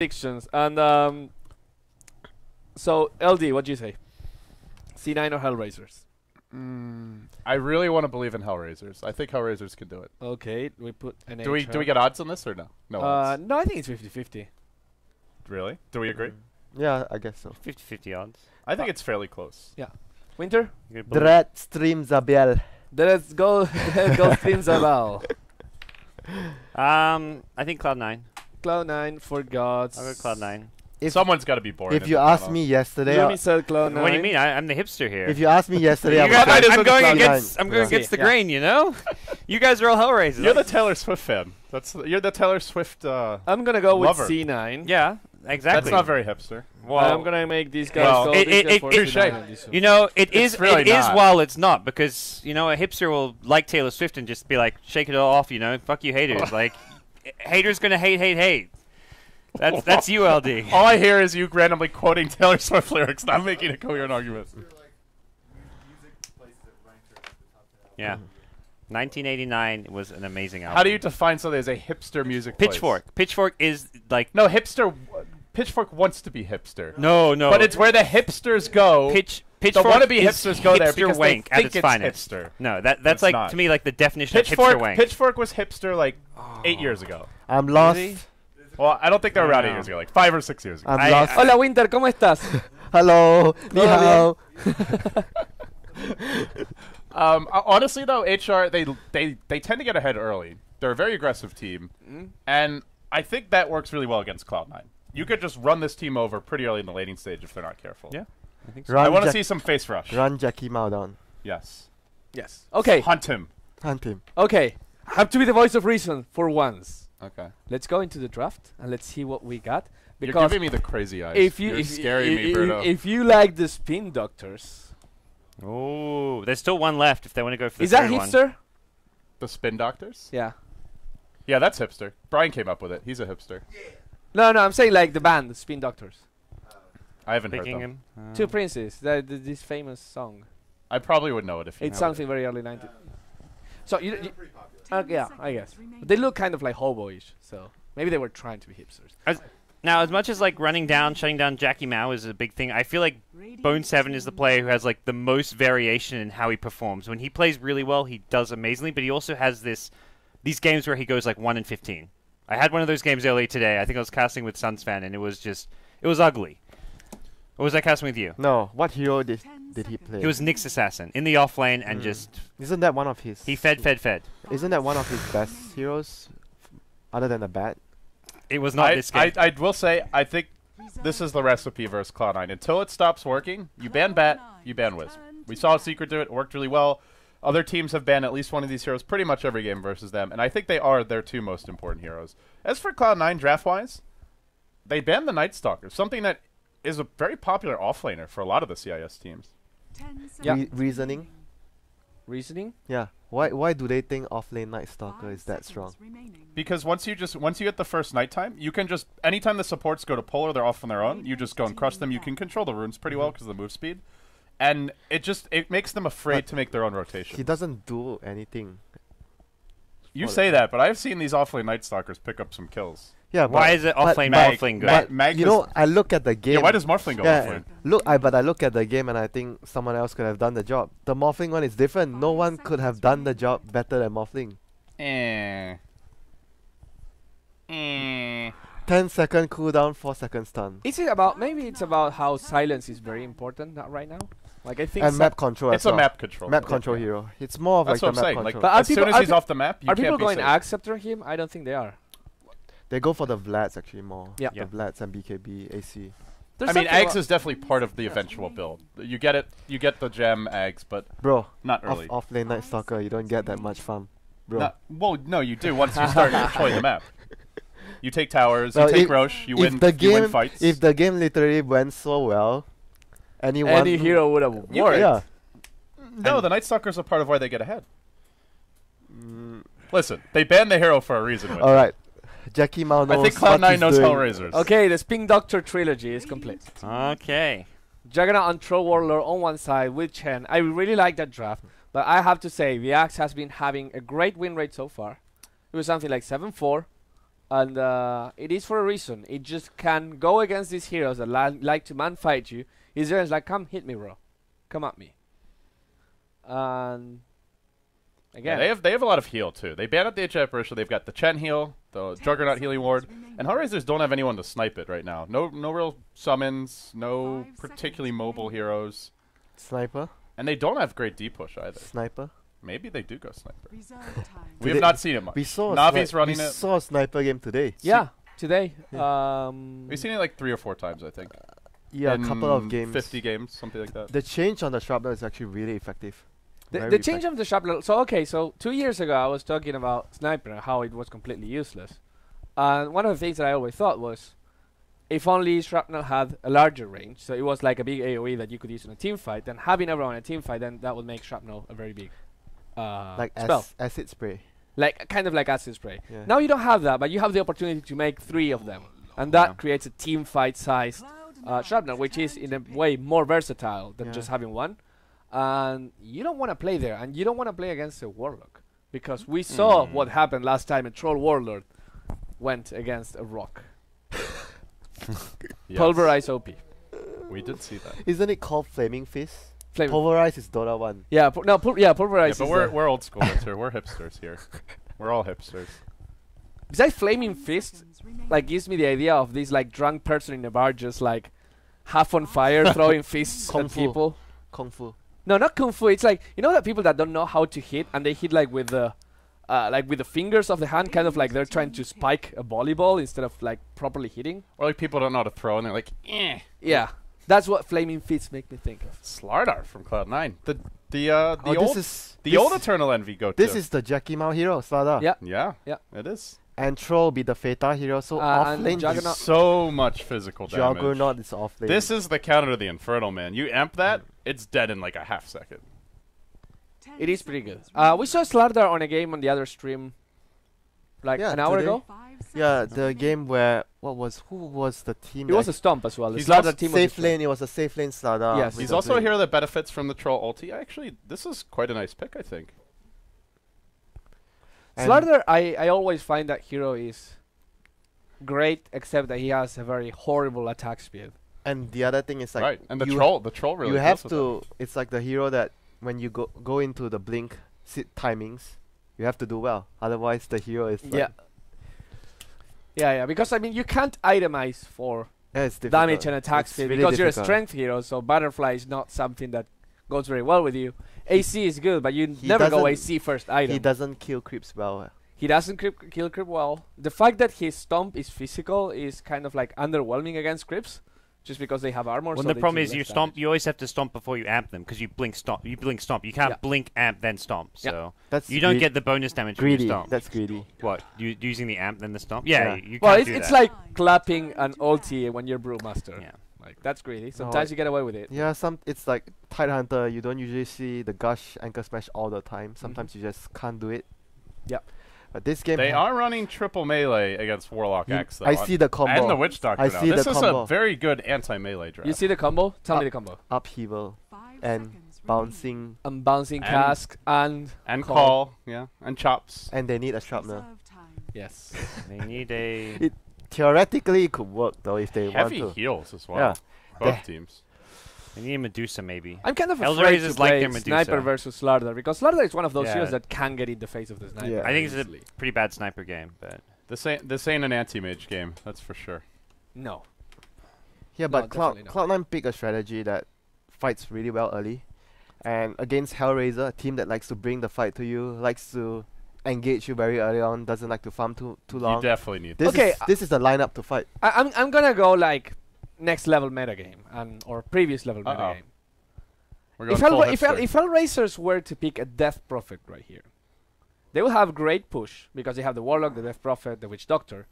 predictions. And so LD, what do you say? C9 or HellRaisers? I really want to believe in HellRaisers. I think HellRaisers can do it. Okay, we put an Do we get odds on this or no? No odds. No, I think it's 50-50. Really? Do we agree? Yeah, I guess so. 50-50 odds. I think it's fairly close. Yeah. WinteR? Dread stream Zabiel. Let's go. Go stream Zabal. I think Cloud9. Cloud9 for GoDz. I'll go Cloud9. Someone's got to be boring. If you asked me yesterday, Let me say Cloud9. What do you mean? I'm the hipster here. if you asked me yesterday, I You would guys, say I'm going Cloud9. against. I'm going against the grain. You know. You guys are all HellRaisers. You're the Taylor Swift fan. You're the Taylor Swift. I'm gonna go lover. with C9. Yeah, exactly. That's not very hipster. Well, I'm gonna make these guys well, go. you know, it is really it is not. while it's not, because you know a hipster will like Taylor Swift and just be like, shake it all off. You know, fuck you haters. Like, haters gonna hate. That's you, LD. All I hear is you randomly quoting Taylor Swift lyrics, not making a coherent argument. Yeah. 1989 was an amazing album. How do you define something as a hipster music place? Pitchfork. Pitchfork is like No, hipster. Pitchfork wants to be hipster. no. But it's where the hipsters go. Pitchfork the wannabe is hipsters go there hipster because wank they at think its finest. hipster. No, that's It's like not. to me like the definition of hipster wank. Pitchfork was hipster like 8 years ago. I'm lost. Really? Well, I don't think they were around 8 No. years ago, like 5 or 6 years ago. I'm lost. Hola WinteR, ¿cómo estás? Hello. Ni hao. Honestly, though, HR they tend to get ahead early. They're a very aggressive team, and I think that works really well against Cloud9. You could just run this team over pretty early in the laning stage if they're not careful. Yeah, I think so. Run I want to Jack- see some face rush. Run Jackie Mao down. Yes. Yes. Okay. Hunt him. Hunt him. Okay. Have to be the voice of reason for once. Okay. Let's go into the draft and let's see what we got. You're Because giving me the crazy eyes. if you You're if, scaring me, Bruno. if you like the spin doctors, Oh, there's still one left if they want to go for the is that third one. hipster? The spin doctors? Yeah. Yeah, that's hipster. Brian came up with it. He's a hipster. No, I'm saying like the band, the Spin Doctors. I haven't heard Picking them. him. Two Princes, this famous song. I probably would know it if you It's know something very early 90s. So you yeah, I guess. But they look kind of like hobo-ish, so maybe they were trying to be hipsters. Now, as much as like running down, shutting down Jackie Mao is a big thing, I feel like Bone7 is the player who has like the most variation in how he performs. When he plays really well, he does amazingly, but he also has these games where he goes like 1 in 15. I had one of those games earlier today. I think I was casting with Suns fan, and it was ugly. Or was I casting with you? No. What hero did he play? He was Nyx Assassin in the off lane and just Isn't that one of his? he fed. Isn't that one of his best heroes, other than the bat? It was not this game. I will say, I think this is the recipe versus Cloud9. Until it stops working, you ban Bat, you ban Wiz. We saw Secret do it. It worked really well. Other teams have banned at least one of these heroes pretty much every game versus them, and I think they are their two most important heroes. As for Cloud9 draft-wise, they banned the Night Stalker, something that is a very popular offlaner for a lot of the CIS teams. Yeah. Reasoning? Reasoning? Yeah. Why do they think offlane Night Stalker is that strong? Because once you get the first nighttime, you can just anytime the supports go to pull or they're off on their own, you just go and crush them. You can control the runes pretty well because of the move speed, and it makes them afraid But to make their own rotation. He doesn't do anything. You say that, but I've seen these offlane Night Stalkers pick up some kills. Yeah. Why is it offlane Morphling good? Mag You know, I look at the game. Yeah, why does Morphling go offlane? But I look at the game and I think someone else could have done the job. The Morphling one is different. No one could have done the job better than Morphling. 10-second cooldown, 4-second stun. Is it about maybe it's about how silence is very important right now? Like I think And map control It's as well. a map control. Map control hero. It's more of That's like what the I'm map saying. Like, control. But are as soon people- as he's off the map, you are can't people be going safe. Axe after him? I don't think they are. They go for the Vlads actually more. Yeah. The Vlads and BKB, AC. There's I mean, something Ags is definitely part of the eventual build. You get it. You get the gem Ags, but Bro, not early. offlane Night Stalker, you don't get that much farm. Bro. Well, no, you do once you start controlling the map. You take towers, Well, you take if- Roche, you if win. the You win game- fights. If the game literally went so well, any anyone... hero would have worked. Yeah. no, the Night Stalkers are part of why they get ahead. Listen, they banned the hero for a reason. Winter. Alright. Jackie Mao knows I think what Cloud9 he's knows doing. HellRaisers. Okay, the Spin Doctor trilogy is complete. Okay. Juggernaut and Troll Warlord on one side with Chen. I really like that draft, but I have to say, Viax has been having a great win rate so far. It was something like 7-4, And it is for a reason. It just can go against these heroes that like to man fight you. He's there, it's like, come hit me, bro. Come at me. And again, yeah, they have a lot of heal too. They banned out the HI Barisha. They've got the Chen heal, the Juggernaut healing ward, and HellRaisers don't have anyone to snipe it right now. No real summons, no particularly mobile heroes, Sniper. and they don't have great D push either. Sniper. Maybe they do go sniper. We Today- have not seen it much. We saw Navi's running we it. saw a sniper game today. yeah, today. We've seen it like 3 or 4 times, I think. Yeah, a in couple of games. 50 games, something like that. The change on the shrapnel is actually really effective. The Very change of the shrapnel. So okay, so 2 years ago I was talking about sniper and how it was completely useless. And one of the things that I always thought was, if only shrapnel had a larger range, so it was like a big AOE that you could use in a team fight, then having everyone in a team fight, then that would make shrapnel a very big like spell. acid spray. Like kind of like acid spray. Yeah. Now you don't have that, but you have the opportunity to make 3 of them, and that creates a team fight sized shrapnel, which is in a way more versatile than just having one. And you don't want to play there, and you don't want to play against a warlock, because we saw what happened last time a troll warlord went against a rock. Yes. Pulverize OP. We did see that. Isn't it called Flaming Fist? Flame. Pulverize is Dota 1. Yeah, pulverize. Yeah, Is but we're old school here. We're hipsters here. We're all hipsters. besides flaming fist, like gives me the idea of this like drunk person in a bar just like half on fire throwing fists Kung at fu. people. Kung Fu. No, not kung fu. It's like, you know that people that don't know how to hit and they hit like with the fingers of the hand, kind of like they're trying to spike a volleyball instead of like properly hitting. Or like people don't know how to throw and they're like, eh. Yeah, that's what flaming fists make me think of. Slardar from Cloud9. The this old Eternal Envy go This is the Jackie Mao hero, Slada. Yeah. Yeah. Yeah. It is. And Troll be the Feta hero, so off and lane. Juggernaut. So much physical damage. Juggernaut is off lane. This is the counter to the Infernal, man. You amp that, it's dead in like a half second. It is pretty good. We saw Slardar on a game on the other stream like Yeah, an hour today. ago. Yeah, the game where who was the team? It was a stomp as well. The He's Slardar also team was safe a lane. It was a safe lane Slada. Yes. with He's the also a blade. hero that benefits from the Troll ulti. Actually, this is quite a nice pick, I think. And Slardar, I always find that hero is great, except that he has a very horrible attack speed. And the other thing is like right, and the you troll really you have deals with to. It's like the hero that when you go into the blink timings, you have to do well. Otherwise, the hero is like, Yeah, because I mean you can't itemize for it's difficult. damage and attack It's speed really because you're a difficult. strength hero, so Butterfly is not something that goes very well with you. AC is good, but you He never go doesn't- AC first item. He doesn't kill creeps well. He doesn't kill creep well. The fact that his stomp is physical is kind of like underwhelming against creeps, just because they have armor. Well, so the they problem do is you less stomp. damage. You always have to stomp before you amp them because you blink stomp. You can't Yeah. blink amp then stomp. Yeah. So That's you don't greed- get the bonus damage greedy. from your stomp. That's greedy. What? Using the amp then the stomp? Yeah, Yeah. you Well, can't do it's that. like clapping an ulti when you're Brewmaster. Yeah. Like that's greedy. Sometimes you get away with it. Yeah, it's like Tidehunter. You don't usually see the gush anchor smash all the time. Sometimes you just can't do it. Yep. But this game, They are running triple melee against Warlock X, though. I see the combo. And the Witch Doctor I now. see This the is combo. a very good anti-melee draft. You see the combo? Tell me the combo. Upheaval and bouncing, Bouncing And- cask and call, yeah. And chops. and they need a sharpener. Yes. They need a. Theoretically, it could work though if they Heavy want to. heals as well. Yeah. Both teams. They need a Medusa maybe. I'm kind of afraid HellRaisers to like play their Medusa. Sniper versus Slardar because Slardar is one of those Yeah. heroes that can get in the face of the sniper. Yeah. I think it's easily. a pretty bad sniper game, but This ain't an anti-mage game, that's for sure. No. Yeah, No, but definitely not. Cloud9 pick a strategy that fights really well early, and against HellRaiser, a team that likes to bring the fight to you, likes to engage you very early on, doesn't like to farm too You long. definitely need This Okay, this is the lineup to fight. I'm gonna go like next level metagame or previous level Uh-oh. metagame. We're If going full Hell, hipster. if Hellraisers were to pick a Death Prophet right here, they will have great push because they have the Warlock, the Death Prophet, the Witch Doctor.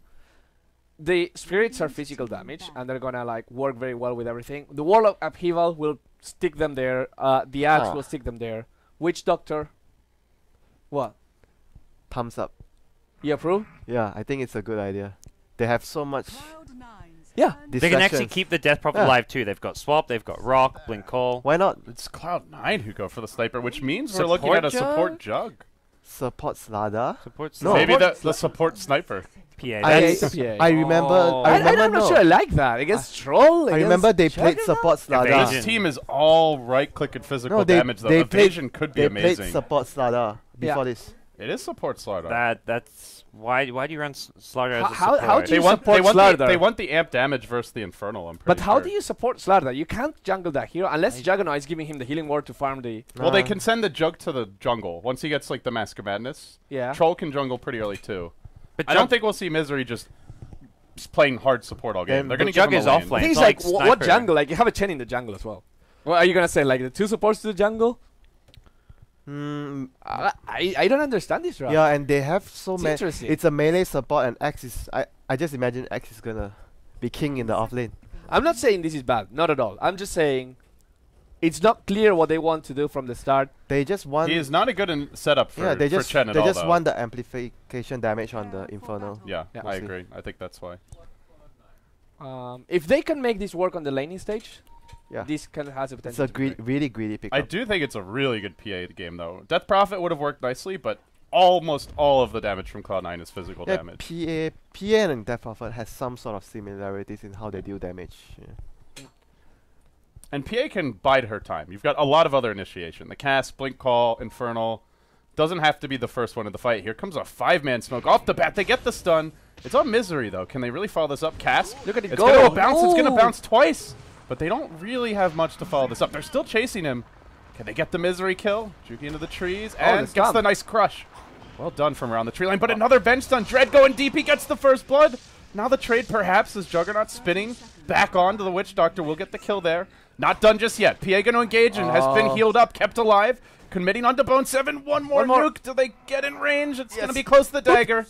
The spirits are physical damage and they're gonna like work very well with everything. The Warlock Upheaval will stick them there. The Axe will stick them there. Witch Doctor. What? Thumbs up. You approve? Yeah, I think it's a good idea. They have so much. Yeah. they can actually distractions. keep the Death Prophet Yeah. alive too. They've got Swap, they've got Rock, Blink Call. Why not It's Cloud9 who go for the sniper, which means we're looking Support at a support jug? jug. support Slada? Supports No. Maybe Support the support sniper. PA. I hate That's the PA. I remember. Oh. I remember. I'm not no. sure I like that. Against Troll, I remember they against played Juggernaut? support Slada. Evasion. This team is all right-click and physical No, they damage, though. they Evasion could be They amazing. played support Slada before Yeah. this. It is support Slardar. that's why do you run Slaughter as a How support? do you support Slardar? they want the amp damage versus the Infernal, I'm pretty But how sure. do you support Slardar? You can't jungle that hero unless Juggernaut is giving him the healing ward to farm the. Well, they Nah. can send the Jug to the jungle. Once he gets, like, the Mask of Madness. Yeah. Troll can jungle pretty early, too. But I don't think we'll see Misery just playing hard support all game. Then They're the going to give Jug him is a lane. off lane. He's It's like, like what Sniper. jungle? Like, you have a Chen in the jungle as well. What are you gonna say? Like, the two supports to the jungle? Mm, I don't understand this, right? yeah, and they have so It's many. interesting. It's a melee support, and X is. I just imagine X is gonna be king in the off lane. I'm not saying this is bad, not at all. I'm just saying it's not clear what they want to do from the start. They just want. He is not a good setup for, yeah, they for just Chen at they all, just though. want the amplification damage on the Infernal. Yeah, Yeah. I agree. I think that's why. If they can make this work on the laning stage, Yeah, this has a it's potential. a to be great. really greedy pickup. I do think it's a really good PA game, though. Death Prophet would have worked nicely, but almost all of the damage from Cloud9 is physical Yeah, damage. PA and Death Prophet has some sort of similarities in how they deal damage. Yeah. And PA can bide her time. You've got a lot of other initiation. The cast, Blink Call, Infernal. Doesn't have to be the first one in the fight. Here comes a 5-man smoke. Off the bat, they get the stun. It's on Misery, though. Can they really follow this up? Cast. Look at it It's go. going to bounce. It's going Ooh. to bounce twice. But they don't really have much to follow this up. They're still chasing him. Can they get the Misery kill? Juki into the trees. And the gets stun. the nice crush. Well done from around the tree line. But another bench stun. Dread going deep. He gets the first blood. Now the trade perhaps is Juggernaut spinning back onto the Witch Doctor. Will get the kill there. Not done just yet. PA going to engage and has been healed up, kept alive. Committing onto Bone 7. One more nuke. Do they get in range? It's going to be close to the dagger.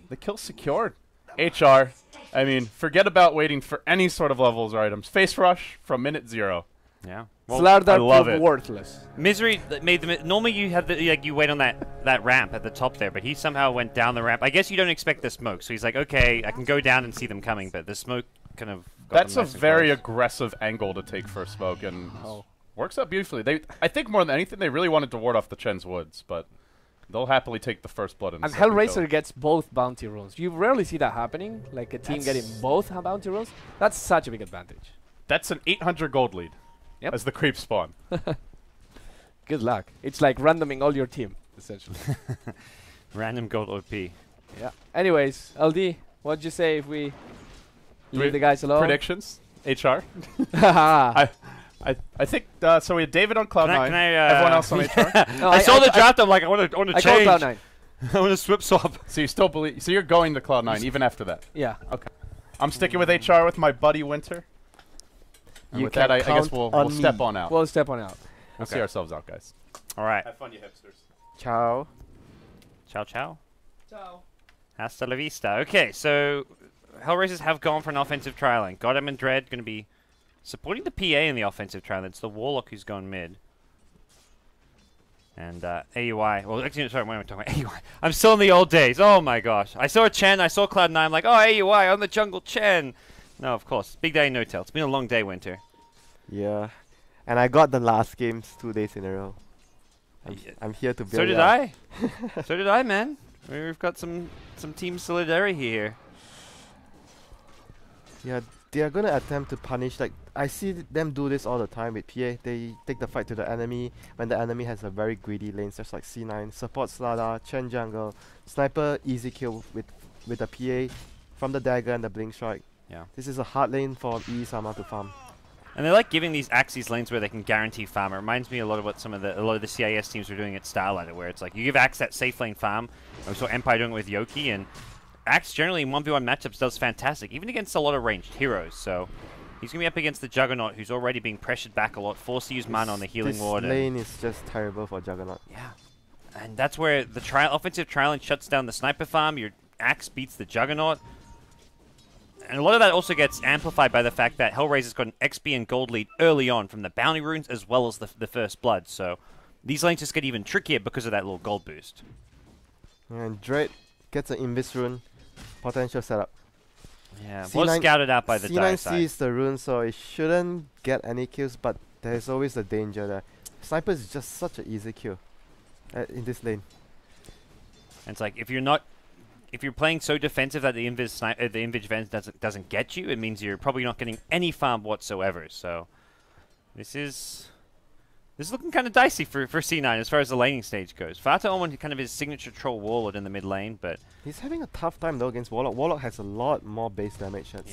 The kill secured. HR. I mean, forget about waiting for any sort of levels or items. Face rush from minute 0. Yeah. Slardar I love proved it. worthless. Misery made them. Normally, you have the you wait on that ramp at the top there, but he somehow went down the ramp. I guess you don't expect the smoke, so he's like, okay, I can go down and see them coming, but the smoke kind of. Got That's them a nice and very close. aggressive angle to take for a smoke, and Oh. works out beautifully. I think more than anything, they really wanted to ward off the Chen's Woods, but they'll happily take the first blood. And the second HellRaiser kill. gets both bounty runes. You rarely see that happening, like a team getting both bounty runes. That's such a big advantage. That's an 800 gold lead. Yep. As the creep spawn. Good luck. It's like randoming all your team, essentially. Random gold OP. Yeah. Anyways, LD, what'd you say if we we- leave the guys alone? Predictions? HR? I, I think, so we had David on Cloud9. Can I, Everyone else on HR? no, I saw the draft. I'm like, I want to I called change. Cloud9. I want to swip swap. So you still believe, so you're going to Cloud9 even after that? Yeah. I'm sticking with HR with my buddy WinteR. And You with that, can I guess count we'll on step me. on out. We'll step on out. We'll see ourselves out, guys. All right. Have fun, you hipsters. Ciao. Ciao, ciao. Ciao. Hasta la vista. Okay, so HellRaisers have gone for an offensive trialing. Goddam and Dread going to be supporting the PA in the offensive trial. It's the Warlock who's gone mid. And AUI. Well, actually, sorry, what am I talking about? AUI. I'm still in the old days. Oh my gosh. I saw a Chen. I saw Cloud9. I'm like, oh, AUI on the jungle Chen. No, of course. Big day, no tell. It's been a long day, WinteR. Yeah, and I got the last games 2 days in a row. Yeah. I'm here to build. So did it up. I. So did I, man. We've got some team solidarity here. Yeah, they are gonna attempt to punish. Like I see them do this all the time with PA. They take the fight to the enemy when the enemy has a very greedy lane, such like C9, support Slada, Chen jungle, sniper easy kill with a PA from the dagger and the blink strike. Yeah. This is a hard lane for E Sama to farm. And they like giving these Axes lanes where they can guarantee farm. It reminds me a lot of what a lot of the CIS teams were doing at Starlighter, where it's like you give Axe that safe lane farm. We saw Empire doing it with Yoki, and Axe generally in 1v1 matchups does fantastic, even against a lot of ranged heroes. So he's going to be up against the Juggernaut, who's already being pressured back a lot, forced to use mana on the healing This ward. and- lane is just terrible for Juggernaut. Yeah. And that's where the offensive trialing shuts down the sniper farm. Your Axe beats the Juggernaut. And a lot of that also gets amplified by the fact that HellRaiser's got an XP and gold lead early on from the bounty runes as well as the first blood. So these lanes just get even trickier because of that little gold boost. And Dread gets an Invis rune, potential setup. Yeah, C9 was scouted out by the dire C9 side. sees the rune, so it shouldn't get any kills, but there's always the danger there. Sniper is just such an easy kill in this lane. And it's like, if you're not if you're playing so defensive that the Invis Vent doesn't get you, it means you're probably not getting any farm whatsoever. So this is looking kind of dicey for C9 as far as the laning stage goes. Fata on kind of his signature troll warlord in the mid lane, but he's having a tough time though against Warlock. Warlock has a lot more base damage at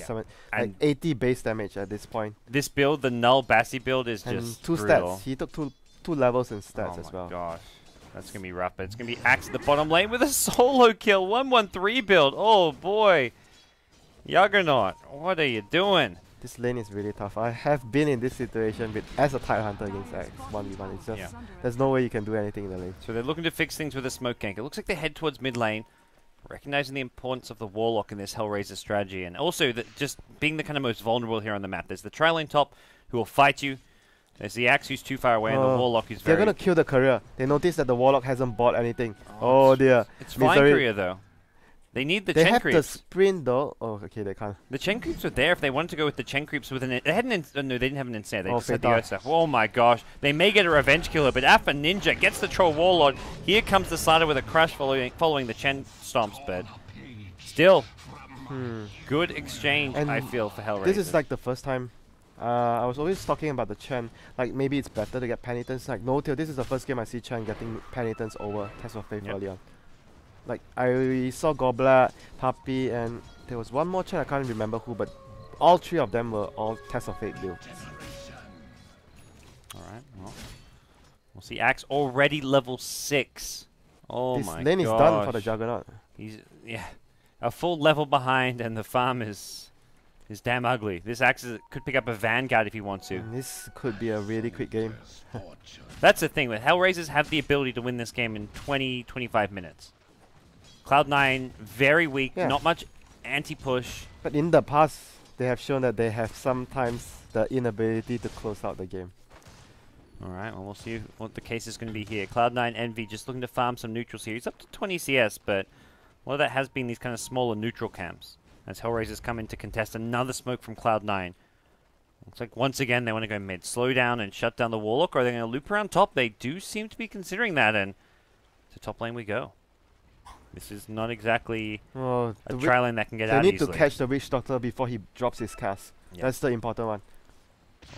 like 80 base damage at this point. This build, the Null Bassi build, is And just 2 brutal. stats. He took two levels in stats as Oh well. my gosh. That's going to be rough, but it's going to be Axe at the bottom lane with a solo kill. 1-1-3 build. Oh boy. Juggernaut, what are you doing? This lane is really tough. I have been in this situation as a Tide Hunter against X 1v1. It's just there's no way you can do anything in the lane. So they're looking to fix things with a smoke gank. It looks like they head towards mid lane, recognizing the importance of the Warlock in this HellRaiser strategy, and also that just being the kind of most vulnerable here on the map. There's the tri lane top who will fight you. There's the Axe who's too far away, and the Warlock who's They're very... gonna kill the courier. They notice that the Warlock hasn't bought anything. Oh dear. It's flying courier though. They need the They Chen have creeps. the sprint though. Oh, okay, they can't. The Chen creeps were there if they wanted to go with the Chen creeps with an... They had an... no, they didn't have an Ensnare. They just had the Ursa. Oh my gosh. They may get a revenge killer, but Alpha Ninja gets the Troll Warlord. Here comes the Slider with a crush following the Chen stomps, but still, good exchange, And I feel, for HellRaisers. This is like the first time. I was always talking about the Chen. Like maybe it's better to get Penitence. Like no till this is the first game I see Chen getting Penitence over Test of Faith early on. Like I saw Goblet, Puppy, and there was one more Chen, I can't remember who, but all 3 of them were all Test of Fate builds. Alright, well, we'll see Axe already level 6. Oh This my lane is done for the Juggernaut. He's, a full level behind, and the farm is damn ugly. This Axe could pick up a Vanguard if he wants to. And this could be a really quick game. That's the thing, with HellRaisers have the ability to win this game in 20-25 minutes. Cloud9, very weak, not much anti-push. But in the past, they have shown that they have sometimes the inability to close out the game. Alright, well, we'll see what the case is going to be here. Cloud9 Envy just looking to farm some neutrals here. He's up to 20 CS, but a lot of that has been these kind of smaller neutral camps. As HellRaisers come in to contest another smoke from Cloud9. Looks like once again they want to go mid. Slow down and shut down the Warlock, or are they going to loop around top? They do seem to be considering that, and to top lane we go. This is not exactly a tri lane that can get out easily. They need to catch the Witch Doctor before he drops his cast. That's the important one.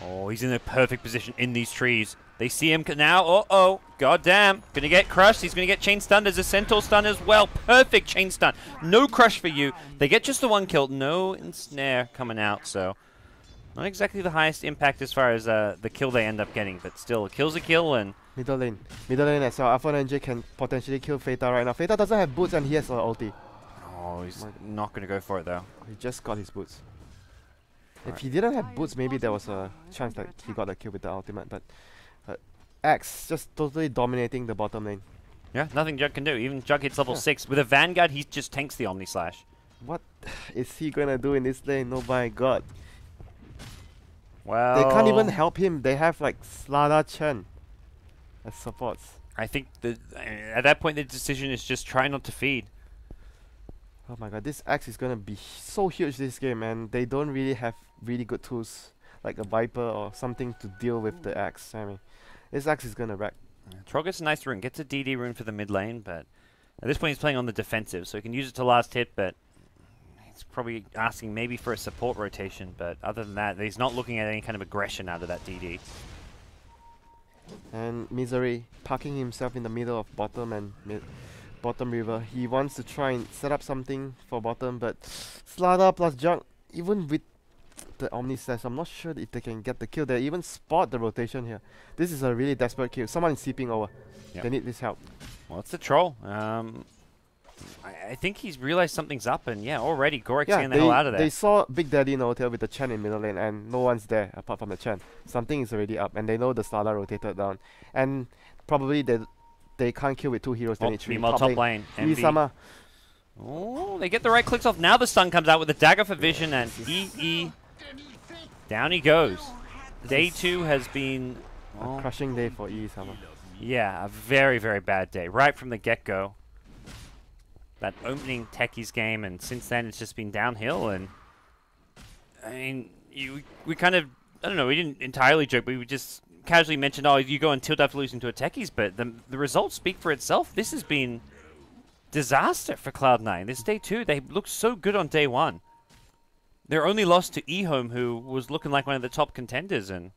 Oh, he's in a perfect position in these trees. They see him now. Uh-oh. Goddamn. Gonna get crushed. He's gonna get chain stunned. There's a Centaur stun as well. Perfect chain stun. No crush for you. They get just the one kill. No ensnare coming out, so not exactly the highest impact as far as the kill they end up getting, but still, a kill's a kill, and Middle lane as well. Alpha Ninja can potentially kill Feta right now. Feta doesn't have boots and he has an ulti. oh, he's not gonna go for it though. He just got his boots. If he didn't have boots, maybe there was a chance that he got a kill with the ultimate. But Axe just totally dominating the bottom lane. Yeah, nothing Jug can do. Even Jug hits level 6. With a Vanguard, he just tanks the Omni Slash. What is he gonna do in this lane? Oh my god. Well, They can't even help him. They have like Slada Chen as supports. I think at that point the decision is just try not to feed. Oh my god, this Axe is gonna be so huge this game, and they don't really have really good tools like a Viper or something to deal with the Axe. I mean, this Axe is gonna wreck. Troll gets a nice rune, gets a DD rune for the mid lane, but at this point he's playing on the defensive, so he can use it to last hit, but he's probably asking maybe for a support rotation, but other than that, he's not looking at any kind of aggression out of that DD. And Misery parking himself in the middle of bottom and bottom river. He wants to try and set up something for bottom, but Slada plus Junk, even with the Omni Slash, I'm not sure if they can get the kill. They even spot the rotation here. This is a really desperate kill. Someone is seeping over. Yep. They need this help. Well, it's the Troll. I think he's realized something's up, and already Gorek's getting the hell out of there. They saw Big Daddy No-Tail with the Chen in middle lane, and no one's there apart from the Chen. Something is already up, and they know the Slada rotated down. And probably they can't kill with 2 heroes. They need 3. Meanwhile, top lane. Envy. Sama. Oh, they get the right clicks off. Now the stun comes out with the dagger for vision, and EE. Down he goes. Day 2 has been a crushing day for Sama. Yeah, a very, very bad day. Right from the get-go. That opening Techies game, and since then it's just been downhill, and I mean, we kind of, I don't know, we didn't entirely joke, but we just casually mentioned, oh, you go and tilt after losing to a Techies, but the results speak for itself. This has been disaster for Cloud9. This day 2, they looked so good on day 1. Their only loss to eHome, who was looking like one of the top contenders, and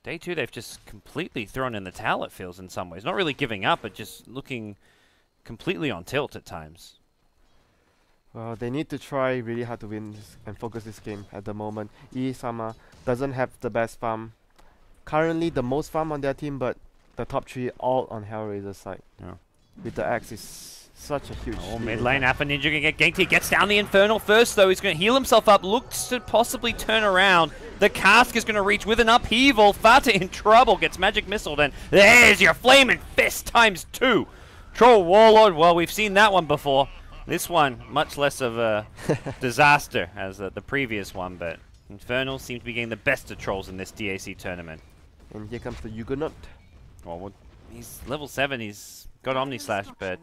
day 2, they've just completely thrown in the towel, it feels, in some ways. Not really giving up, but just looking completely on tilt at times. Well, they need to try really hard to win and focus this game at the moment. Sama doesn't have the best farm. Currently, the most farm on their team, but the top 3 all on HellRaisers side. Yeah. With the axe is such a huge. Oh, mid lane, Ninja gonna get ganked. He gets down the Infernal first, though. He's gonna heal himself up. Looks to possibly turn around. The cask is gonna reach with an upheaval. Fata in trouble. Gets magic missiled, and there's your flaming fist times 2. Troll Warlord. Well, we've seen that one before. This one, much less of a disaster as the previous one, but Infernal seems to be getting the best of trolls in this DAC tournament. And here comes the Huguenot. Well, he's level 7, he's got Omni Slash, but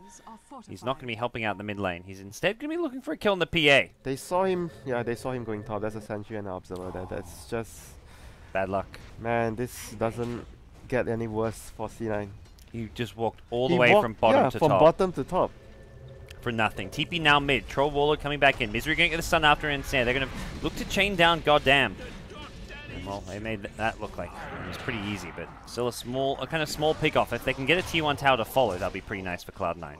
he's not going to be helping out the mid lane. He's instead going to be looking for a kill in the PA. They saw him, yeah, they saw him going top. That's a Sentry and an Observer there. That's just... bad luck. Man, this doesn't get any worse for C9. He just walked all the way from bottom to top. from bottom to top. For nothing. TP now mid. Troll Warlord coming back in. Misery going to get the stun after instead. They're going to look to chain down Goddamn. And well, they made that look like it was pretty easy, but still a kind of small pick off. If they can get a T1 tower to follow, that'll be pretty nice for Cloud9.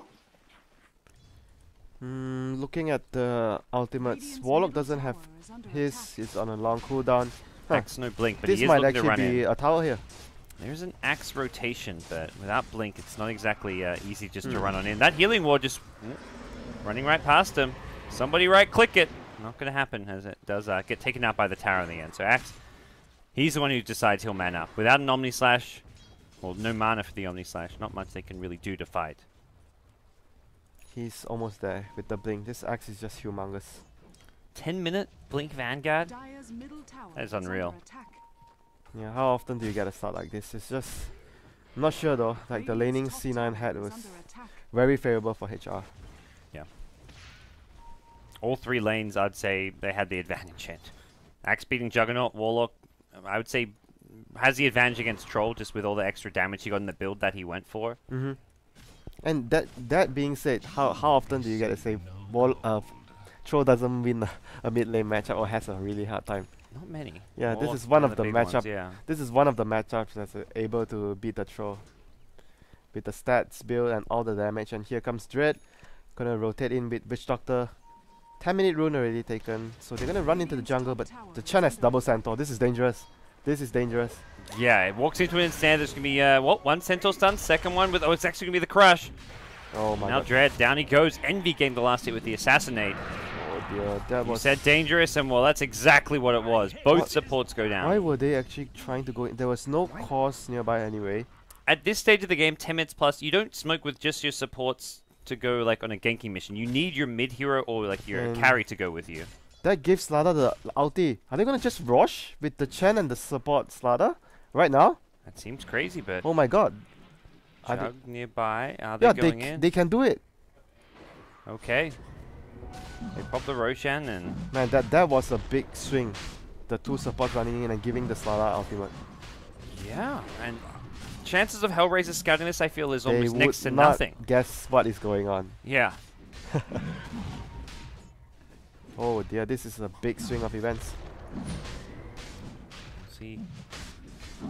Looking at the ultimates, Warlock doesn't have his. It's on a long cooldown. Axe no blink, but this he is might looking to run actually be in. a tower here. There's an axe rotation, but without blink, it's not exactly easy just to run on in. That healing ward just running right past him. Somebody right-click it. Not going to happen as it does get taken out by the tower in the end. So Axe, he's the one who decides he'll man up. Without an Omni Slash, well, no mana for the Omni Slash, not much they can really do to fight. He's almost there with the blink. This axe is just humongous. 10-minute blink Vanguard? That is unreal. Yeah, how often do you get a start like this? It's just... I'm not sure though. Like the laning C9 had was very favorable for HR. Yeah. All 3 lanes, I'd say they had the advantage in. Axe beating Juggernaut, Warlock, I would say, has the advantage against Troll just with all the extra damage he got in the build that he went for. And that being said, how often do you get to say Troll doesn't win a mid lane matchup or has a really hard time? Not many. Yeah, Warlock's this is one of the big matchup. ones, yeah. This is one of the matchups that's able to beat the Troll with the stats build and all the damage. And here comes Dread, gonna rotate in with Witch Doctor. 10-minute rune already taken, so they're gonna run into the jungle. But the Chen has double Centaur. This is dangerous. This is dangerous. Yeah, it walks into it instead. There's gonna be one Centaur stun, second one with it's actually gonna be the crush. Oh my now god. Dread, down he goes. Envy gained the last hit with the assassinate. Oh dear, that You was... said dangerous, and well, that's exactly what it was. Both supports go down. Why were they actually trying to go in? There was no cause nearby anyway. At this stage of the game, 10 minutes plus, you don't smoke with just your supports to go like on a ganking mission. You need your mid hero or like your carry to go with you. That gives Slada the ulti. Are they gonna just rush with the Chen and the support Slada right now? That seems crazy, but Oh my god. Jug nearby. Are they going in? They can do it. Okay. They pop the Roshan and Man, that was a big swing. The 2 supports running in and giving the Slada ultimate. yeah, and chances of HellRaisers scouting this, I feel, is They almost would next to not nothing. guess what is going on. Yeah. Oh dear, this is a big swing of events. See,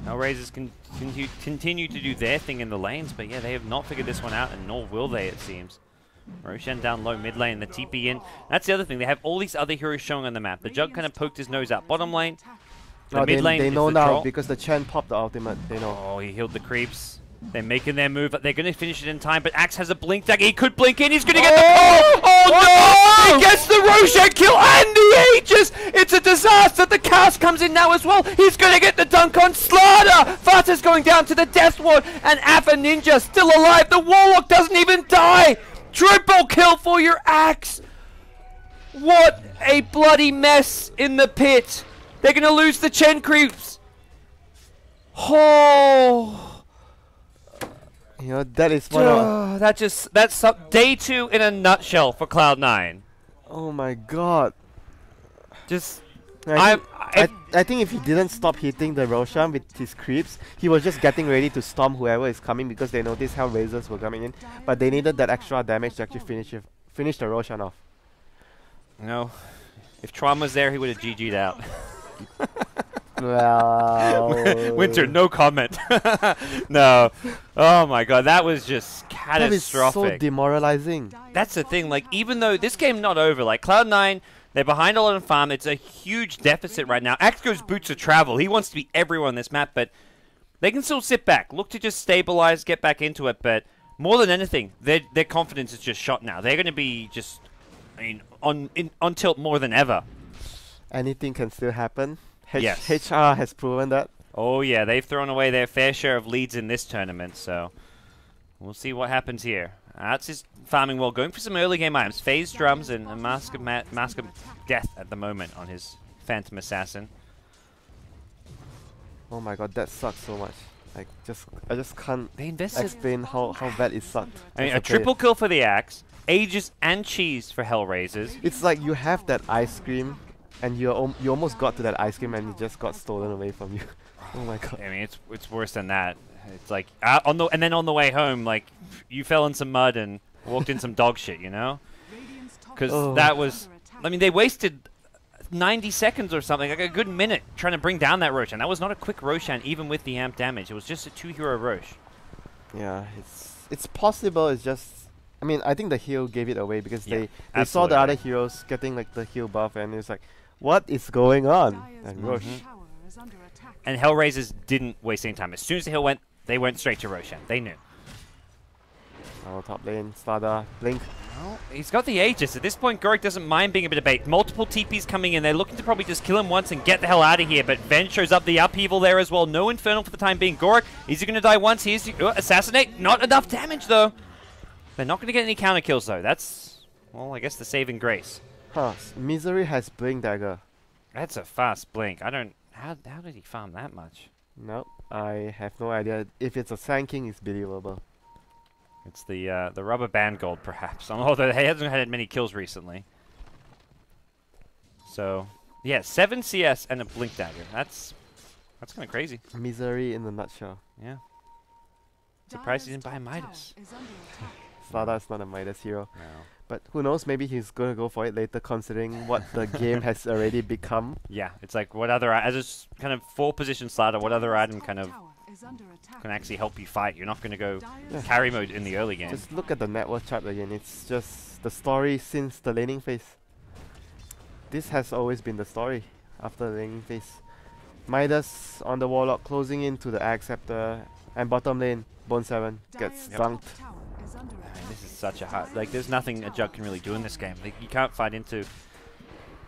HellRaisers continue to do their thing in the lanes, but yeah, they have not figured this one out, and nor will they, it seems. Roshan down low, mid lane, the TP in. That's the other thing, they have all these other heroes showing on the map. The Jug kind of poked his nose out bottom lane. The mid lane they is know the now Troll. because the Chen popped the ultimate. They know. Oh, he healed the creeps. They're making their move. They're going to finish it in time, but Axe has a blink dagger. He could blink in. He's going to get the... Oh, no! He gets the Roshan kill and the Aegis! It's a disaster. The Chaos comes in now as well. He's going to get the dunk on Slada. Fata's going down to the Death Ward, and Alpha Ninja still alive. The Warlock doesn't even die. Triple kill for your Axe. What a bloody mess in the pit. They're going to lose the Chen creeps. Oh... You know, that is one of... That's day 2 in a nutshell for Cloud9. Oh my god. Just, I I think if he didn't stop hitting the Roshan with his creeps, he was just getting ready to storm whoever is coming because they noticed HellRaisers were coming in. But they needed that extra damage to actually finish the Roshan off. No. If Tron was there, he would have GG'd out. Well, WinteR, no comment. No. Oh my god, that was just that is so catastrophic. demoralizing. That's the thing, like, even though this game's not over, like, Cloud9, they're behind a lot on farm. It's a huge deficit right now. Axgo's boots of travel. He wants to be everywhere on this map, but they can still sit back, look to just stabilize, get back into it, but more than anything, their confidence is just shot now. They're going to be just, I mean, on tilt more than ever. Anything can still happen. Yes. HR has proven that. Oh yeah, they've thrown away their fair share of leads in this tournament, so we'll see what happens here. Arts is farming well, going for some early game items. Phase drums and a Mask of Death at the moment on his Phantom Assassin. Oh my god, that sucks so much. Like, I just can't They invested. explain how bad it sucked. I mean, as a player. triple kill for the Axe, Aegis and Cheese for HellRaisers. It's like you have that ice cream, and you almost got to that ice cream, and it just got stolen away from you. Oh my god. I mean, it's worse than that. It's like and then on the way home, like you fell in some mud and walked in some dog shit, you know? Because that was, I mean, they wasted 90 seconds or something, like a good minute, trying to bring down that Roshan. That was not a quick Roshan, even with the amp damage. It was just a 2-hero Rosh. Yeah, it's possible. It's just, I mean, I think the heal gave it away because Yeah, they saw the absolutely. other heroes getting like the heal buff, and it's like, what is going on? And Rosh. And HellRaisers didn't waste any time. As soon as the heal went, they went straight to Roshan. They knew. Oh, top lane, Stada, Blink. Well, he's got the Aegis. At this point, GoDz doesn't mind being a bit of bait. Multiple TPs coming in. They're looking to probably just kill him once and get the hell out of here. But Ven shows up the upheaval there as well. No Infernal for the time being. GoDz, is he going to die once? He's Assassinate. Not enough damage, though. They're not going to get any counter kills, though. That's, well, I guess the saving grace. Huh, Misery has Blink Dagger. That's a fast blink. I don't... How did he farm that much? Nope, I have no idea. If it's a Sand King, it's believable. It's the rubber band gold, perhaps. Although he hasn't had many kills recently. So, yeah, 7 CS and a blink dagger. That's kind of crazy. Misery in a nutshell. Yeah. Surprised he didn't buy Midas. Stada is not a Midas hero. No. But who knows, maybe he's gonna go for it later considering what the game has already become. Yeah, it's like what other, as a kind of 4-position starter, what other item kind of can actually help you fight? You're not going to go carry mode in the early game. Just look at the network chart again, it's just the story since the laning phase. This has always been the story after the laning phase. Midas on the Warlock closing into the Axe Scepter, and bottom lane, Bone 7 gets dunked. This is such a hard... Like, there's nothing a Jug can really do in this game. Like, you can't fight into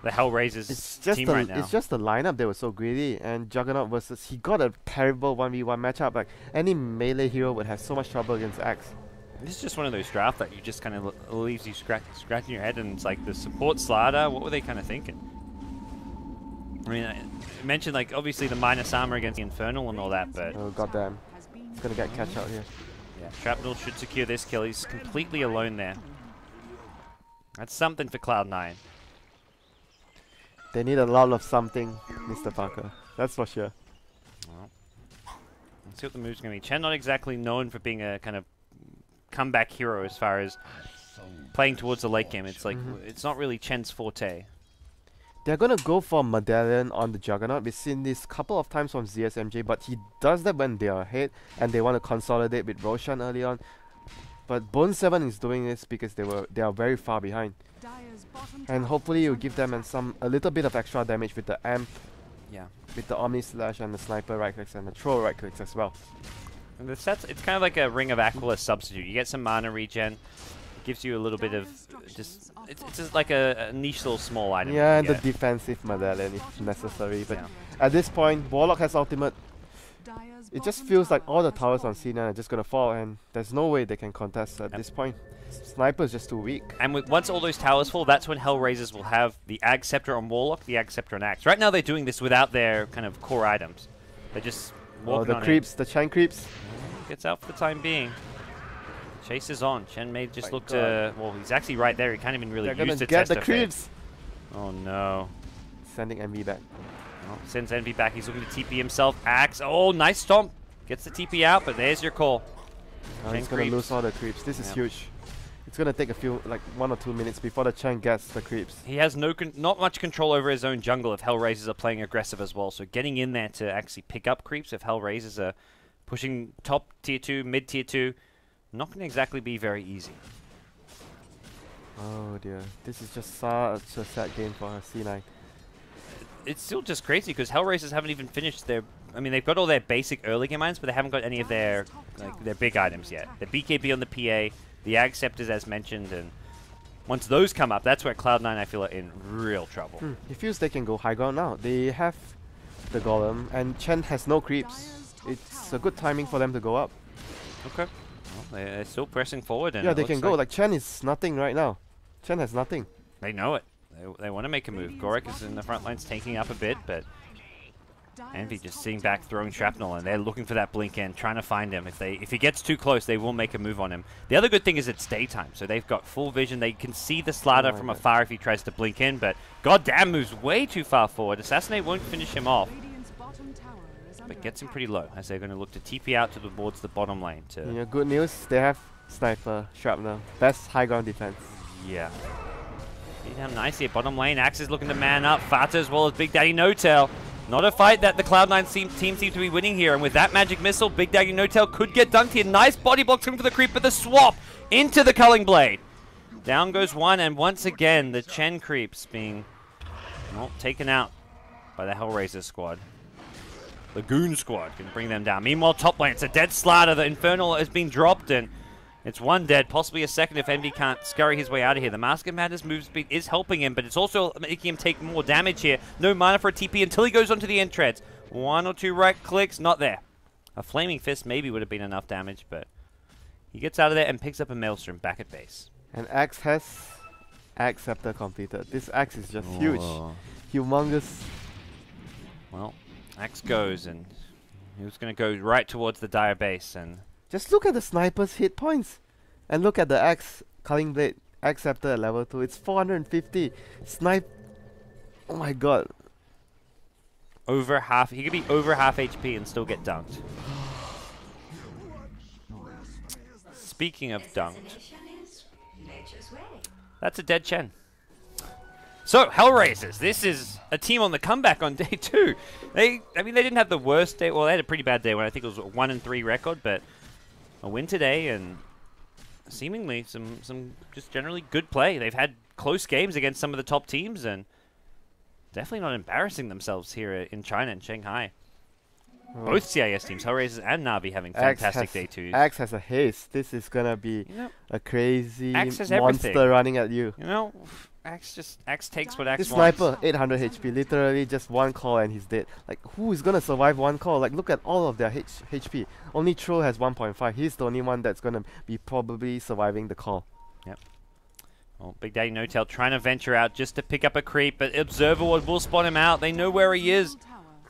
the HellRaisers team right now. It's just the lineup that was so greedy, and Juggernaut versus... He got a terrible 1v1 matchup. Like, any melee hero would have so much trouble against Axe. This is just one of those drafts that you just kind of leaves you scratching your head, and it's like the support Slider, what were they kind of thinking? I mean, I mentioned, like, obviously the minus armor against the Infernal and all that, but... Oh, goddamn. He's gonna get catch out here. Yeah, Shrapnel should secure this kill. He's completely alone there. That's something for Cloud9. They need a lot of something, Mr. Parker. That's for sure. Well, let's see what the move's going to be. Chen not exactly known for being a kind of comeback hero as far as playing towards the late game. It's like, it's not really Chen's forte. They're gonna go for Medallion on the Juggernaut. We've seen this couple of times from ZSMJ, but he does that when they are ahead and they want to consolidate with Roshan early on. But Bone 7 is doing this because they are very far behind. And hopefully you'll give them a little bit of extra damage with the amp, Yeah. with the Omni Slash and the Sniper right clicks and the Troll right clicks as well. And the sets, it's kind of like a Ring of Aquila substitute. You get some mana regen, gives you a little bit of just... It's just like a niche little small item. Yeah, and the Yeah. defensive Medallion if necessary. But Yeah. at this point, Warlock has ultimate. It just feels like all the towers on C9 are just gonna fall, and there's no way they can contest at this point. Sniper is just too weak. And once all those towers fall, that's when HellRaisers will have the Ag Scepter on Warlock, the Ag Scepter on Axe. Right now they're doing this without their kind of core items. They're just Oh, walking the on it. creeps, the Chen creeps. Gets out for the time being. Chase is on. Chen may just My look to... Well, he's actually right there. He can't even really They're gonna use the get the tester phase. creeps. Oh, no. Sending MV back. Well, sends Envy back. He's looking to TP himself. Axe. Oh, nice stomp. Gets the TP out, but there's your call. He's gonna lose all the creeps. This is huge. It's gonna take a few, like 1 or 2 minutes before the Chen gets the creeps. He has not much control over his own jungle if HellRaisers are playing aggressive as well. So getting in there to actually pick up creeps if HellRaisers are pushing top tier 2, mid tier 2, not going to exactly be very easy. Oh dear, this is just such a sad game for C9. It's still just crazy because HellRaisers haven't even finished their... I mean, they've got all their basic early game items, but they haven't got any of their their big items yet. The BKB on the PA, the Ag Scepters as mentioned, and once those come up, that's where Cloud9 I feel are in real trouble. It feels they can go high ground now. They have the Golem, and Chen has no creeps. It's a good timing for them to go up. Okay. Well, they're still pressing forward. And yeah, they can go. Like Chen is nothing right now. Chen has nothing. They know it. They want to make a move. GoDz is in the front lines taking up a bit, but Envy just sitting back, throwing shrapnel, and they're looking for that blink in, trying to find him. If he gets too close, they will make a move on him. The other good thing is it's daytime, so they've got full vision. They can see the slider from afar if he tries to blink in, but goddamn moves way too far forward. Assassinate won't finish him off, but gets him pretty low as they're going to look to TP out towards the bottom lane. Yeah, good news, they have Sniper, Shrapnel. Best high ground defense. Yeah. Beat him nicely at bottom lane. Axe is looking to man up. Fata as well as Big Daddy No-Tail. Not a fight that the Cloud9 team seem to be winning here. And with that magic missile, Big Daddy No-Tail could get dunked here. Nice body block coming for the creep, but the swap into the Culling Blade. Down goes one, and once again, the Chen creeps being taken out by the HellRaisers squad. The Goon squad can bring them down. Meanwhile, top lane, it's a dead Slider. The Infernal has been dropped, and it's one dead, possibly a second if Envy can't scurry his way out of here. The Mask of Madness move speed is helping him, but it's also making him take more damage here. No mana for a TP until he goes onto the Entreads. 1 or 2 right clicks, not there. A Flaming Fist maybe would have been enough damage, but he gets out of there and picks up a Maelstrom back at base. And Axe has Ag Scepter completed. This Axe is just huge. Humongous. Well, Axe goes, and he was going to go right towards the Dire base, and just look at the Sniper's hit points. And look at the Axe Culling Blade, Ag Scepter at level 2. It's 450. Snipe. Oh my god. Over half. He could be over half HP and still get dunked. Speaking of dunked, that's a dead Chen. So, HellRaisers, this is a team on the comeback on day 2. I mean, they didn't have the worst day. Well, they had a pretty bad day when I think it was a 1-3 record, but a win today and seemingly some just generally good play. They've had close games against some of the top teams and definitely not embarrassing themselves here in China and Shanghai. Both CIS teams, HellRaisers and Na'Vi, having fantastic day 2s. Axe has a haste. This is gonna be a crazy monster everything running at you. You know, Axe takes what Axe this wants. Sniper, 800 HP, literally just one call and he's dead. Like, who is gonna survive one call? Like, look at all of their HP. Only Troll has 1.5. He's the only one that's gonna be probably surviving the call. Yep. Well, Big Daddy No-Tail trying to venture out just to pick up a creep, but Observer will spot him out. They know where he is.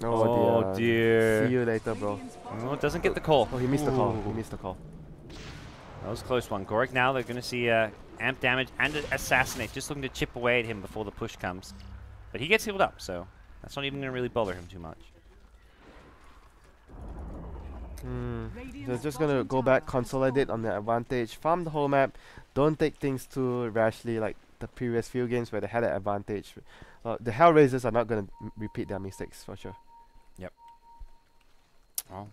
Oh dear. See you later, bro. Oh, doesn't get the call. Oh, he missed the call. He missed the call. That was a close one. GoDz now, they're going to see amp damage and Assassinate, just looking to chip away at him before the push comes. But he gets healed up, so that's not even going to really bother him too much. They're just going to go back, consolidate on their advantage, farm the whole map. Don't take things too rashly like the previous few games where they had an advantage. The HellRaisers are not going to repeat their mistakes for sure. Yep. Well,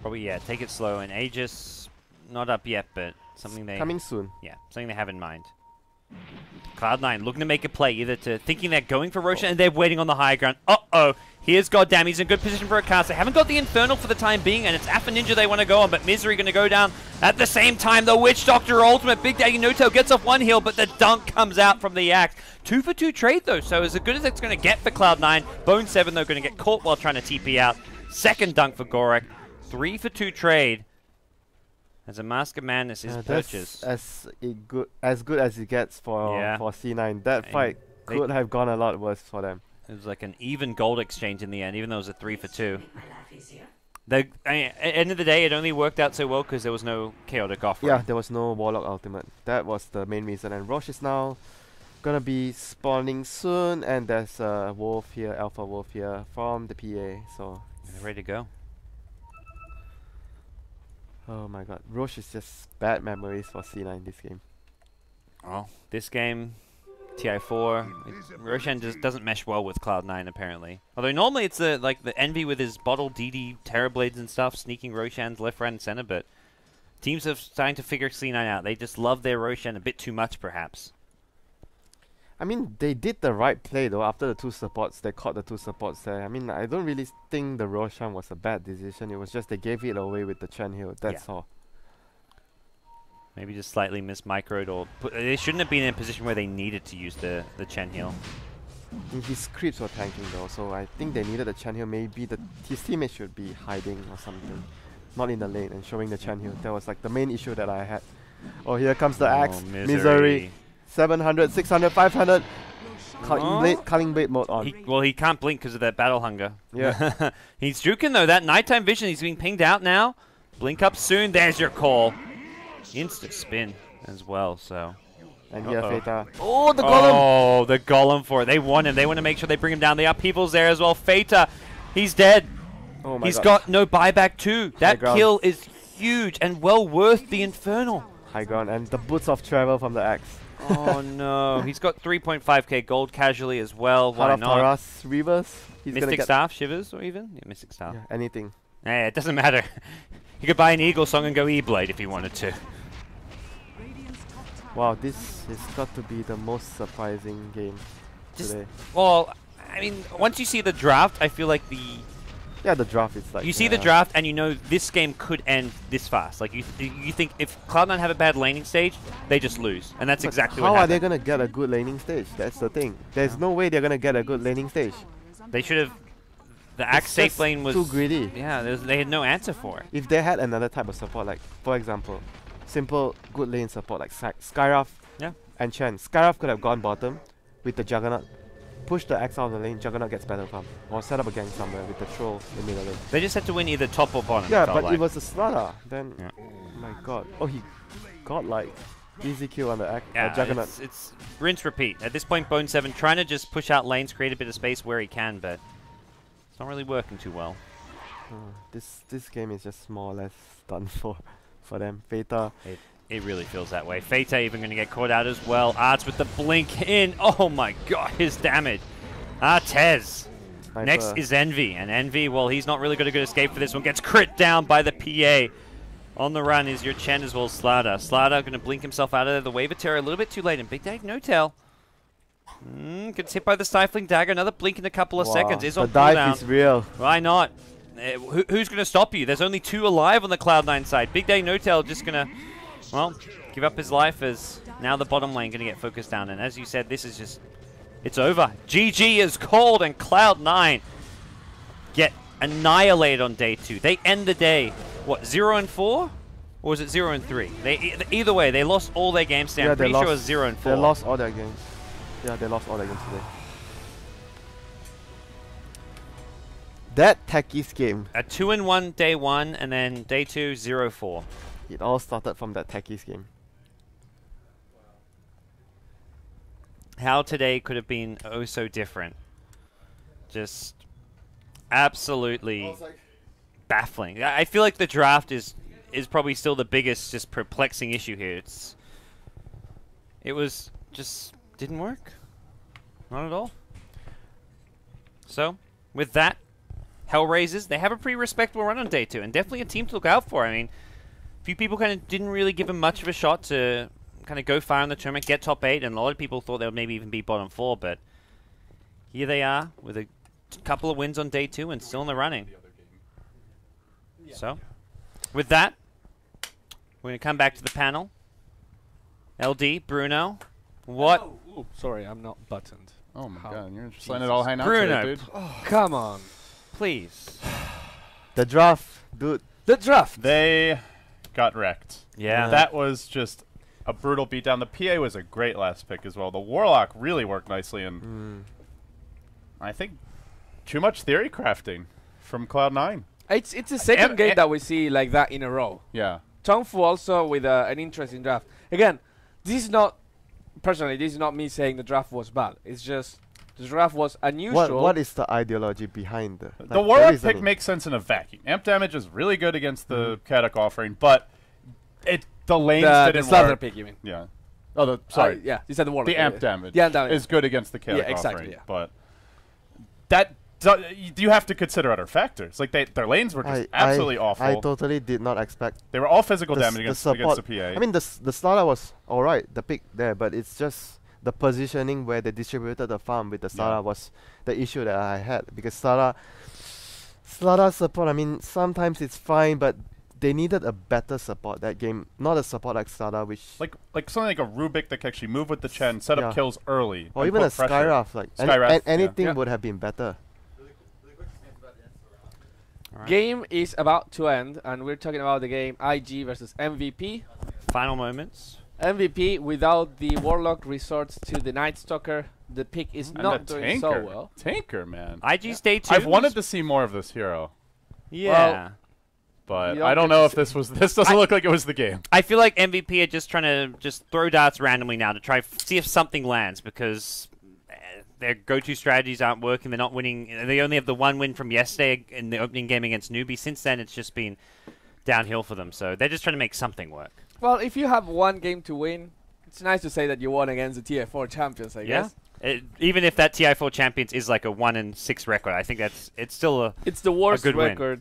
probably, yeah, take it slow. And Aegis, not up yet, but something they... coming soon. Yeah, something they have in mind. Cloud9 looking to make a play, either to thinking they're going for Roshan and they're waiting on the high ground. Uh-oh. Here's Goddamn. He's in good position for a cast. They haven't got the Infernal for the time being, and it's Alpha Ninja they want to go on, but Misery going to go down at the same time. The Witch Doctor ultimate. Big Daddy No-Tail gets off one heal, but the dunk comes out from the Axe. 2-for-2 trade, though, so as good as it's going to get for Cloud9. Bone 7, though, going to get caught while trying to TP out. Second dunk for GoDz. 3-for-2 trade. As a Mask of Madness is purchased. As good as it gets for C9. That fight could have gone a lot worse for them. It was like an even gold exchange in the end, even though it was a 3-for-2. At the end of the day, it only worked out so well because there was no chaotic offering. Yeah, there was no Warlock ultimate. That was the main reason. And Roche is now gonna be spawning soon, and there's a wolf here, alpha wolf here from the PA. So They're ready to go. oh my god, Roche is just bad memories for C9 this game. Oh, this game, TI4, Roshan just doesn't mesh well with Cloud9 apparently. Although normally it's like the Envy with his bottle DD Terrorblades and stuff, sneaking Roshan's left, right, and center, but teams are starting to figure C9 out. They just love their Roshan a bit too much, perhaps. I mean, they did the right play though. After the 2 supports, they caught the 2 supports there. I mean, I don't really think the Roshan was a bad decision. It was just they gave it away with the Chen Hill. That's all. Maybe just slightly mismicroed, or they shouldn't have been in a position where they needed to use the Chen Heal. His creeps were tanking though, so I think they needed the Chen Hill. Maybe his teammates should be hiding or something, not in the lane and showing the Chen Hill. That was like the main issue that I had. Oh, here comes the axe. Misery. 700, 600, 500. Culling blade mode on. He can't blink because of that battle hunger. Yeah. He's juking though. That nighttime vision, he's being pinged out now. Blink up soon. There's your call. Instant spin as well, so. And here, Feta. Oh, the golem! Oh, the golem for it. They want him. They want to make sure they bring him down. The upheaval's there as well. Feta, he's dead. Oh my He's god. got no buyback too. That ground. kill is huge and well worth the Infernal. High ground and the boots of travel from the axe. Oh no, he's got 3.5k gold casually as well. Why Heart of not? Taras, Reavers. He's gonna Mystic get Staff, Shivers, or even? Yeah, Mystic Staff. anything. Yeah, it doesn't matter. He could buy an Eagle Song and go E-Blade if he wanted to. Wow, this has got to be the most surprising game today. Well, I mean, once you see the draft, I feel like Yeah, the draft is like... you see the draft and you know this game could end this fast. Like, you think if Cloud9 have a bad laning stage, they just lose. And that's But exactly what how happened. are they going to get a good laning stage? That's the thing. There's no way they're going to get a good laning stage. They should have... The Axe safe just lane was... too greedy. Yeah, they had no answer for it. If they had another type of support, like, for example, simple good lane support like Skyrath and Chen. Skyrath could have gone bottom with the Juggernaut. Push the Axe out of the lane, Juggernaut gets better farm. Or set up a gang somewhere with the Troll in the middle lane. They just had to win either top or bottom. Yeah, it felt but like. it was a Slaughter. Then, Yeah. oh my god. Oh, he got like easy kill on the Yeah, Juggernaut. it's rinse repeat. At this point, Bone 7 trying to just push out lanes, create a bit of space where he can, but it's not really working too well. This game is just more or less done for them. Feta. It really feels that way. Feta even going to get caught out as well. Arts with the blink in. Oh my god, his damage. Tez. Next is Envy. And Envy, well, he's not really got a good escape for this one. Gets crit down by the PA. On the run is your Chen as well, Slaughter. Slaughter going to blink himself out of there. The Wave of Terror a little bit too late. And Big Dag, no tail. Gets hit by the Stifling Dagger. Another blink in a couple of seconds. Is on the dive cooldown. is real. Why not? Who's going to stop you? There's only 2 alive on the Cloud9 side. Big Day No Tail just going to, well, give up his life as now the bottom lane going to get focused down. And as you said, this is just, it's over. GG is called and Cloud9 get annihilated on day 2. They end the day, what, 0-4? Or was it 0-3? Either way, they lost all their games today. I'm pretty sure it was 0-4. They lost all their games. Yeah, they lost all their games today. That Techies game. A 2-1 day 1, and then day 2, 0-4. It all started from that Techies game. How today could have been oh so different. Just absolutely baffling. I feel like the draft is probably still the biggest just perplexing issue here. It was just didn't work. Not at all. So, with that, HellRaisers, they have a pretty respectable run on day 2, and definitely a team to look out for. I mean, a few people kind of didn't really give them much of a shot to kind of go far in the tournament, get top 8, and a lot of people thought they would maybe even be bottom 4, but here they are with a couple of wins on day 2 and still in the running. So, with that, we're going to come back to the panel. LD, Bruno, what? Oh, sorry, I'm not buttoned. Oh my How? god, you're just letting it all hang out Bruno, today, dude. Oh, come on. Please. The draft, dude. The draft. They got wrecked. Yeah. That was just a brutal beatdown. The PA was a great last pick as well. The Warlock really worked nicely, and I think too much theory crafting from Cloud9. It's the second game that we see like that in a row. Yeah. Tongfu also with an interesting draft. Again, this is not personally, this is not me saying the draft was bad. It's just the draft was unusual. What is the ideology behind The Warlock pick makes sense in a vacuum. Amp damage is really good against the Kadak offering, but the lanes didn't the work. pick, you mean? Yeah. Oh, sorry. Yeah, you said the Warlock. The amp damage damage is good against the Kadak exactly, offering, but that you have to consider other factors. Like their lanes were just absolutely awful. I totally did not expect. They were all physical damage against the PA. I mean, the Slada was alright, the pick there, but it's just the positioning where they distributed the farm with the Slada was the issue that I had, because Slada support. I mean, sometimes it's fine, but they needed a better support that game, not a support like Slada, which like something like a Rubik that can actually move with the Chen, set up kills early, or even a Skyraf. Like anything would have been better. Right. Game is about to end, and we're talking about the game IG versus MVP. Final moments. MVP without the Warlock resorts to the Night Stalker. The pick is not doing so well. Tanker, man. IG stay tuned. I've wanted to see more of this hero. Yeah. Well, but I don't know if this was. This doesn't look like it was the game. I feel like MVP are just trying to just throw darts randomly now to try see if something lands, because their go-to strategies aren't working. They're not winning. They only have the one win from yesterday in the opening game against Newbie. Since then, it's just been downhill for them. So they're just trying to make something work. Well, if you have one game to win, it's nice to say that you won against the TI4 champions, I guess. Even if that TI4 champions is like a 1-6 record, I think it's still it's the worst record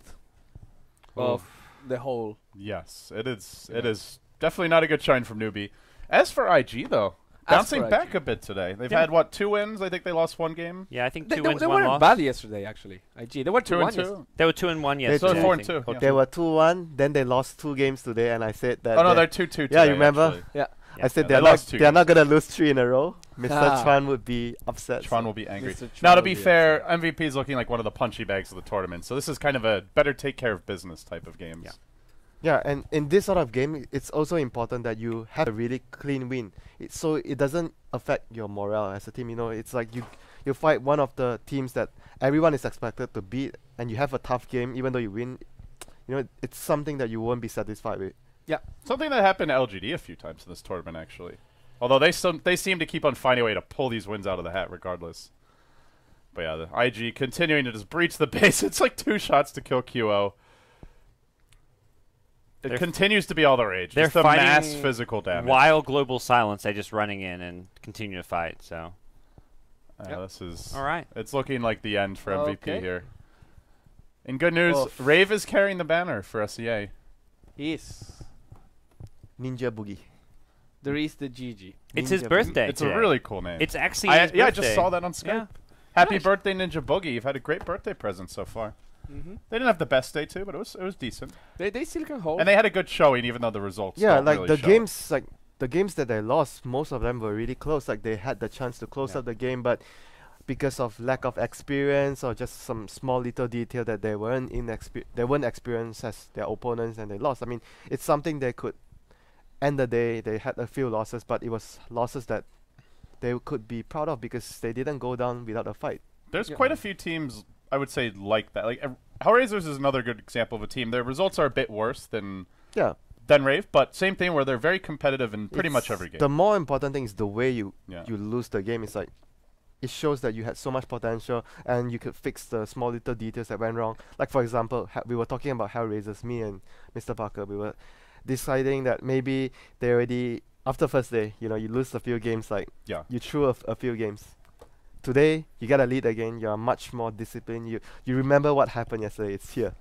win. of the whole. Yes, it is. Yeah. It is definitely not a good shine from Newbie. As for IG, though, bouncing back a bit today. They've had, what, 2 wins? I think they lost 1 game. Yeah, I think they 2 wins, they 1 weren't loss. bad yesterday, actually. IG. They were 2-1. They were 2-1 yesterday. So 4-2. Okay. They were 2-1. Then they lost 2 games today, and I said that. Oh no, they're 2-2 today. Yeah, you remember? Actually. Yeah. I said they're not gonna lose 3 in a row. Mr. Tron would be upset. Tron will be angry. Now, to be fair, MVP is looking like one of the punchy bags of the tournament, so this is kind of a better take care of business type of games. Yeah, and in this sort of game, it's also important that you have a really clean win. So it doesn't affect your morale as a team. You know, it's like you fight one of the teams that everyone is expected to beat, and you have a tough game, even though you win. You know, it's something that you won't be satisfied with. Yeah, something that happened to LGD a few times in this tournament, actually. Although they seem to keep on finding a way to pull these wins out of the hat, regardless. But yeah, the IG continuing to just breach the base. It's like 2 shots to kill QO. It continues to be all the rage. They're just the fighting mass physical damage. While global silence, they're just running in and continue to fight. So, this is all right. It's looking like the end for MVP here. In good news, Rave is carrying the banner for SEA. He is. Ninja Boogie. There is the GG. It's his birthday. It's a really cool name. It's actually his birthday. I just saw that on Skype. Yeah. Happy birthday, Ninja Boogie. You've had a great birthday present so far. They didn't have the best day too, but it was decent. They still can hold. And they had a good showing, even though the results. Yeah, don't like really the show. games, like the games that they lost, most of them were really close. Like they had the chance to close up the game, but because of lack of experience or just some small little detail that they weren't experienced as their opponents, and they lost. I mean, it's something they could end the day. They had a few losses, but it was losses that they could be proud of because they didn't go down without a fight. There's quite a few teams, I would say, like that. Like HellRaisers is another good example of a team. Their results are a bit worse than Rave, but same thing where they're very competitive in pretty much every game. The more important thing is the way you lose the game. It's like it shows that you had so much potential and you could fix the small little details that went wrong. Like for example, we were talking about HellRaisers, me and Mr. Parker. We were deciding that maybe they already after first day, you lose a few games. Like you threw a few games. Today, you gotta lead again. You're much more disciplined. You remember what happened yesterday. It's here.